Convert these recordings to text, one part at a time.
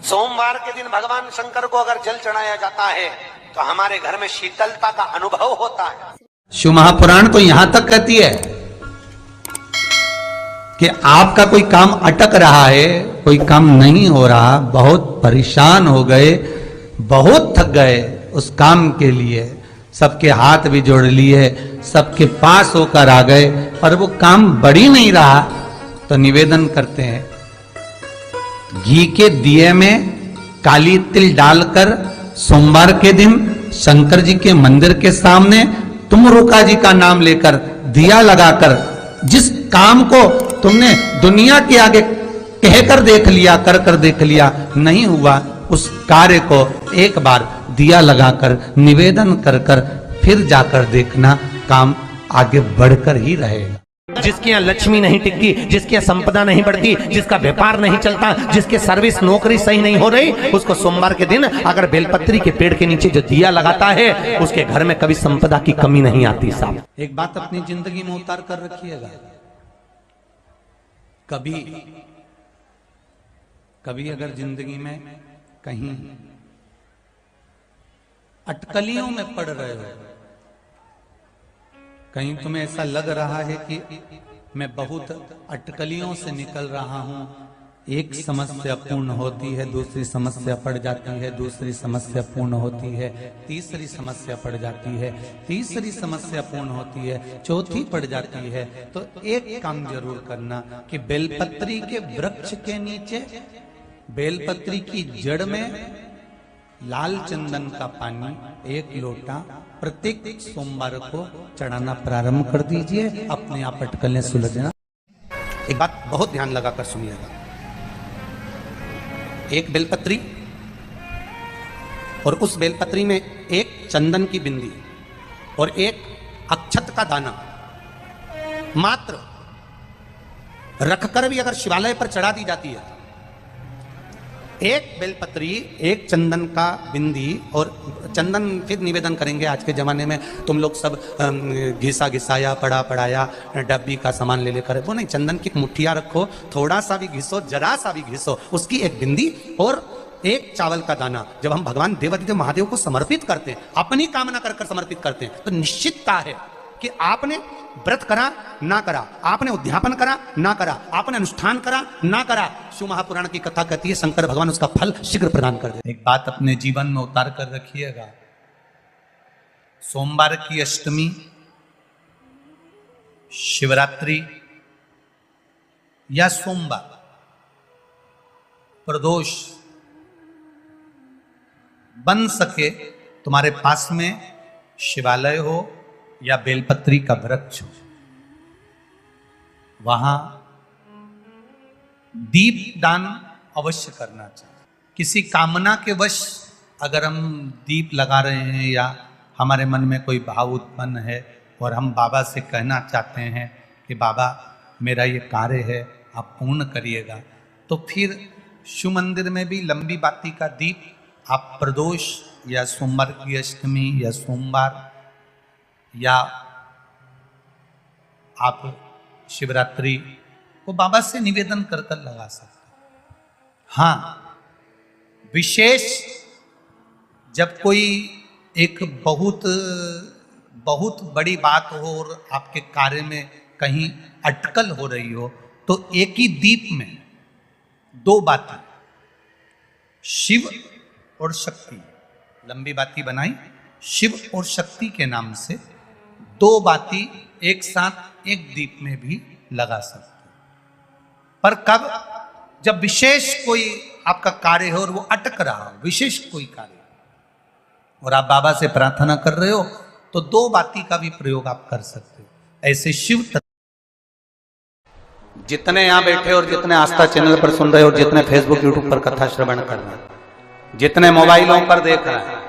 सोमवार के दिन भगवान शंकर को अगर जल चढ़ाया जाता है तो हमारे घर में शीतलता का अनुभव होता है। शिव महापुराण तो यहां तक कहती है कि आपका कोई काम अटक रहा है, कोई काम नहीं हो रहा, बहुत परेशान हो गए, बहुत थक गए, उस काम के लिए सबके हाथ भी जोड़ लिए, सबके पास होकर आ गए, पर वो काम बढ़ ही नहीं रहा, तो निवेदन करते हैं घी के दिए में काली तिल डालकर सोमवार के दिन शंकर जी के मंदिर के सामने तुम रुका जी का नाम लेकर दिया लगाकर जिस काम को तुमने दुनिया के आगे कहकर देख लिया, कर देख लिया, नहीं हुआ, उस कार्य को एक बार दिया लगाकर निवेदन कर फिर जाकर देखना, काम आगे बढ़कर ही रहेगा। जिसके यहाँ लक्ष्मी नहीं टिकती, जिसके यहाँ संपदा नहीं बढ़ती, जिसका व्यापार नहीं चलता, जिसके सर्विस नौकरी सही नहीं हो रही, उसको सोमवार के दिन अगर बेलपत्री के पेड़ के नीचे जो दिया लगाता है, उसके घर में कभी संपदा की कमी नहीं आती। साहब एक बात अपनी जिंदगी में उतार कर रखिएगा, कभी अगर जिंदगी में कहीं अटकलियों में पड़ रहे हो, कहीं तुम्हें ऐसा लग रहा है कि मैं बहुत अटकलियों से निकल रहा हूं, एक समस्या पूर्ण होती है, दूसरी समस्या पड़ जाती है, दूसरी समस्या पूर्ण होती है, तीसरी समस्या पड़ जाती है, तीसरी समस्या पूर्ण होती है, चौथी पड़ जाती है, तो एक काम जरूर करना कि बेलपत्री के वृक्ष के नीचे बेलपत्री की जड़ में लाल चंदन का पानी 1 लोटा प्रत्येक सोमवार को चढ़ाना प्रारंभ कर दीजिए, अपने आप अटकलें सुलझना। एक बात बहुत ध्यान लगाकर सुनिएगा, एक बेलपत्री और उस बेलपत्री में एक चंदन की बिंदी और एक अक्षत का दाना मात्र रखकर भी अगर शिवालय पर चढ़ा दी जाती है, एक बेलपत्री, एक चंदन का बिंदी, और चंदन फिर निवेदन करेंगे आज के जमाने में तुम लोग सब घिसा घिसाया पढ़ाया डब्बी का सामान ले लेकर, वो नहीं, चंदन की मुठ्ठियां रखो, थोड़ा सा भी घिसो, जरा सा भी घिसो, उसकी एक बिंदी और एक चावल का दाना जब हम भगवान देवादिदेव महादेव को समर्पित करते हैं, अपनी कामना कर समर्पित करते हैं, तो निश्चितता है कि आपने व्रत करा ना करा, आपने उद्यापन करा ना करा, आपने अनुष्ठान करा ना करा, शिव महापुराण की कथा कहती है शंकर भगवान उसका फल शीघ्र प्रदान कर दे। एक बात अपने जीवन में उतार कर रखिएगा, सोमवार की अष्टमी, शिवरात्रि या सोमवार, प्रदोष बन सके तुम्हारे पास में शिवालय हो या बेलपत्री का वृक्ष हो, वहां दीप दान अवश्य करना चाहिए। किसी कामना के वश अगर हम दीप लगा रहे हैं या हमारे मन में कोई भाव उत्पन्न है और हम बाबा से कहना चाहते हैं कि बाबा मेरा ये कार्य है आप पूर्ण करिएगा, तो फिर शिव मंदिर में भी लंबी बाती का दीप आप प्रदोष या सोमवार की अष्टमी या सोमवार या आप शिवरात्रि को बाबा से निवेदन कर लगा सकते। हाँ, विशेष जब कोई एक बहुत बड़ी बात हो और आपके कार्य में कहीं अटकल हो रही हो, तो एक ही दीप में 2 बातें, शिव और शक्ति, लंबी बाती बनाई, शिव और शक्ति के नाम से 2 बाती एक साथ एक दीप में भी लगा सकते, पर कब, जब विशेष कोई आपका कार्य हो और वो अटक रहा हो, विशेष कोई कार्य, और आप बाबा से प्रार्थना कर रहे हो, तो 2 बाती का भी प्रयोग आप कर सकते हो। ऐसे शिव जितने यहाँ बैठे और जितने आस्था चैनल पर सुन रहे हो, जितने फेसबुक यूट्यूब पर कथा श्रवण कर रहे हैं, जितने मोबाइलों पर देख रहे हैं,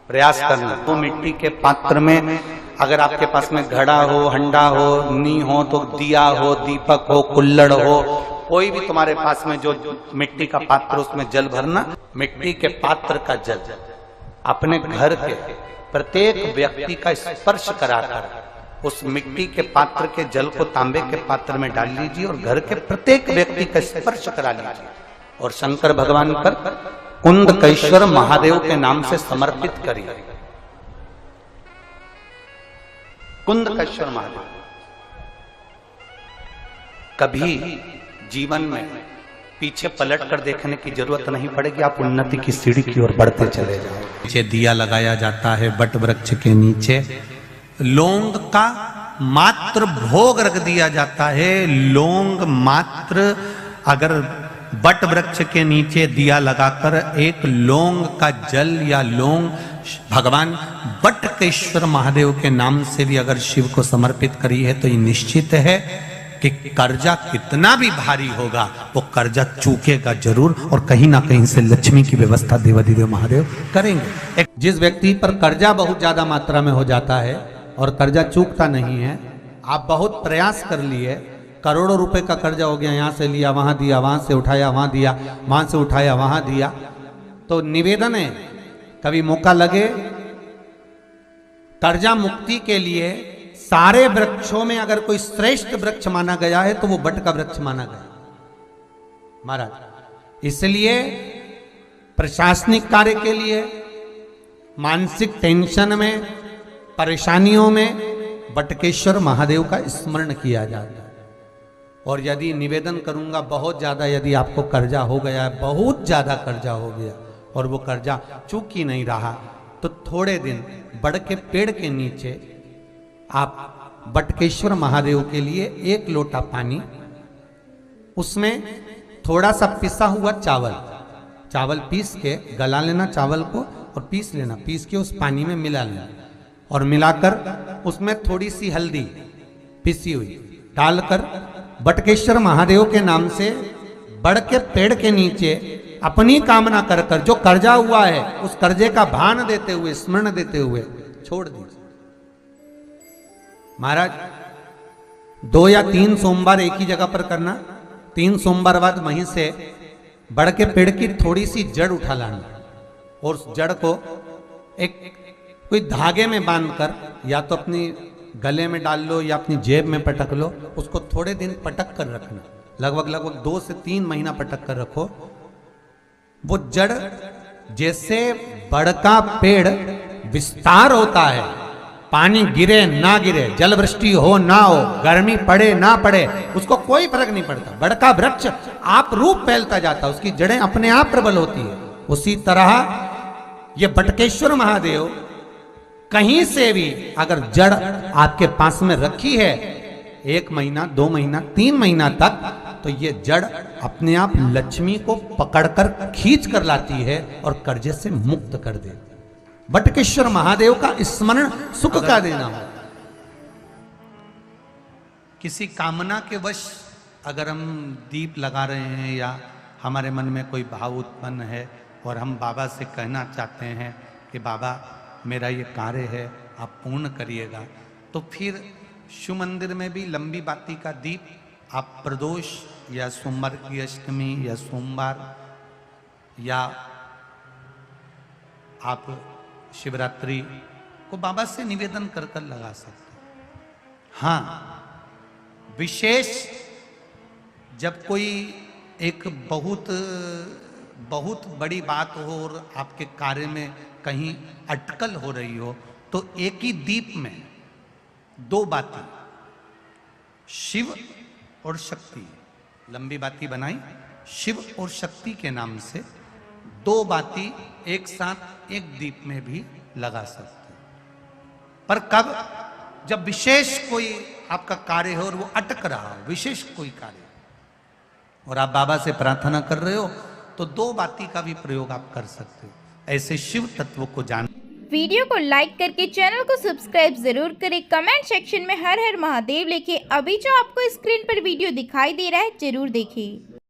प्रयास करना वो मिट्टी के पात्र में, अगर आपके पास में घड़ा हो, हंडा हो, नी हो, तो दिया हो, दीपक हो, कुल्लड़ हो, कोई भी तुम्हारे पास में जो मिट्टी का पात्र, उसमें जल भरना। मिट्टी के पात्र का जल अपने घर के प्रत्येक व्यक्ति का स्पर्श कराकर उस मिट्टी के पात्र के जल को तांबे के पात्र में डाल लीजिए और घर के प्रत्येक व्यक्ति का स्पर्श करा लीजिए। और शंकर भगवान पर कुंदकेश्वर महादेव के नाम से समर्पित करिए। कुंदकेश्वर महादेव। कभी जीवन में पीछे पलट कर देखने की जरूरत नहीं पड़ेगी, आप उन्नति की सीढ़ी की ओर बढ़ते चले जाओ। नीचे दिया लगाया जाता है बट वृक्ष के नीचे, लौंग का मात्र भोग रख दिया जाता है। लौंग मात्र अगर बट वृक्ष के नीचे दिया लगाकर एक लौंग का जल या लौंग भगवान बटकेश्वर महादेव के नाम से भी अगर शिव को समर्पित करी है तो ये निश्चित है कि कर्जा कितना भी भारी होगा वो कर्जा चूकेगा जरूर, और कहीं ना कहीं से लक्ष्मी की व्यवस्था देवाधिदेव महादेव करेंगे। जिस व्यक्ति पर कर्जा बहुत ज्यादा मात्रा में हो जाता है और कर्जा चूकता नहीं है, आप बहुत प्रयास कर लिए, करोड़ों रुपए का कर्जा हो गया, यहां से लिया वहां दिया, वहां से उठाया वहां दिया, वहां से उठाया वहां दिया, तो निवेदन है कभी मौका लगे कर्जा मुक्ति के लिए सारे वृक्षों में अगर कोई श्रेष्ठ वृक्ष माना गया है तो वो बट का वृक्ष माना गया महाराज। इसलिए प्रशासनिक कार्य के लिए, मानसिक टेंशन में, परेशानियों में बटकेश्वर महादेव का स्मरण किया जाता है। और यदि निवेदन करूंगा बहुत ज्यादा, यदि आपको कर्जा हो गया है, बहुत ज्यादा कर्जा हो गया और वो कर्जा चूक ही नहीं रहा, तो थोड़े दिन बड़ के पेड़ के नीचे आप बटकेश्वर महादेव के लिए 1 लोटा पानी, उसमें थोड़ा सा पिसा हुआ चावल पीस के गला लेना चावल को और पीस लेना, पीस के उस पानी में मिला लेना और मिलाकर उसमें थोड़ी सी हल्दी पिसी हुई डालकर बटकेश्वर महादेव के नाम से बड़ के पेड़ के नीचे अपनी कामना कर कर जो कर्जा हुआ है उस कर्जे का भान देते हुए, स्मरण देते हुए छोड़ दीजिए। महाराज 2 या 3 सोमवार एक ही जगह पर करना, 3 सोमवार बाद वहीं से बड़ के पेड़ की थोड़ी सी जड़ उठा लाना और उस जड़ को एक कोई धागे में बांधकर या तो अपनी गले में डाल लो या अपनी जेब में पटक लो, उसको थोड़े दिन पटक कर रखना, लगभग 2 से 3 महीना पटक कर रखो। वो जड़ जैसे बड़ का पेड़ विस्तार होता है, पानी गिरे ना गिरे, जल वृष्टि हो ना हो, गर्मी पड़े ना पड़े, उसको कोई फर्क नहीं पड़ता, बड़ का वृक्ष आप रूप फैलता जाता, उसकी जड़ें अपने आप प्रबल होती है। उसी तरह ये बटकेश्वर महादेव कहीं से भी अगर जड़ आपके पास में रखी है 1 महीना 2 महीना 3 महीना तक, तो ये जड़ अपने आप लक्ष्मी को पकड़कर खींच कर लाती है और कर्जे से मुक्त कर देती। बटकेश्वर महादेव का स्मरण सुख का देना हो। किसी कामना के वश अगर हम दीप लगा रहे हैं या हमारे मन में कोई भाव उत्पन्न है और हम बाबा से कहना चाहते हैं कि बाबा मेरा ये कार्य है आप पूर्ण करिएगा, तो फिर शिव मंदिर में भी लंबी बाती का दीप आप प्रदोष या सोमवार की अष्टमी या सोमवार या आप शिवरात्रि को बाबा से निवेदन कर कर लगा सकते हैं। हाँ, विशेष जब कोई एक बहुत बड़ी बात हो और आपके कार्य में कहीं अटकल हो रही हो, तो एक ही दीप में 2 बाती, शिव और शक्ति, लंबी बाती बनाई शिव और शक्ति के नाम से, 2 बाती एक साथ एक दीप में भी लगा सकते हैं। पर कब? जब विशेष कोई आपका कार्य हो और वो अटक रहा हो, विशेष कोई कार्य, और आप बाबा से प्रार्थना कर रहे हो, तो 2 बाती का भी प्रयोग आप कर सकते हो। ऐसे शिव तत्व को जान। वीडियो को लाइक करके चैनल को सब्सक्राइब जरूर करें। कमेंट सेक्शन में हर हर महादेव लिखें। अभी जो आपको स्क्रीन पर वीडियो दिखाई दे रहा है जरूर देखें।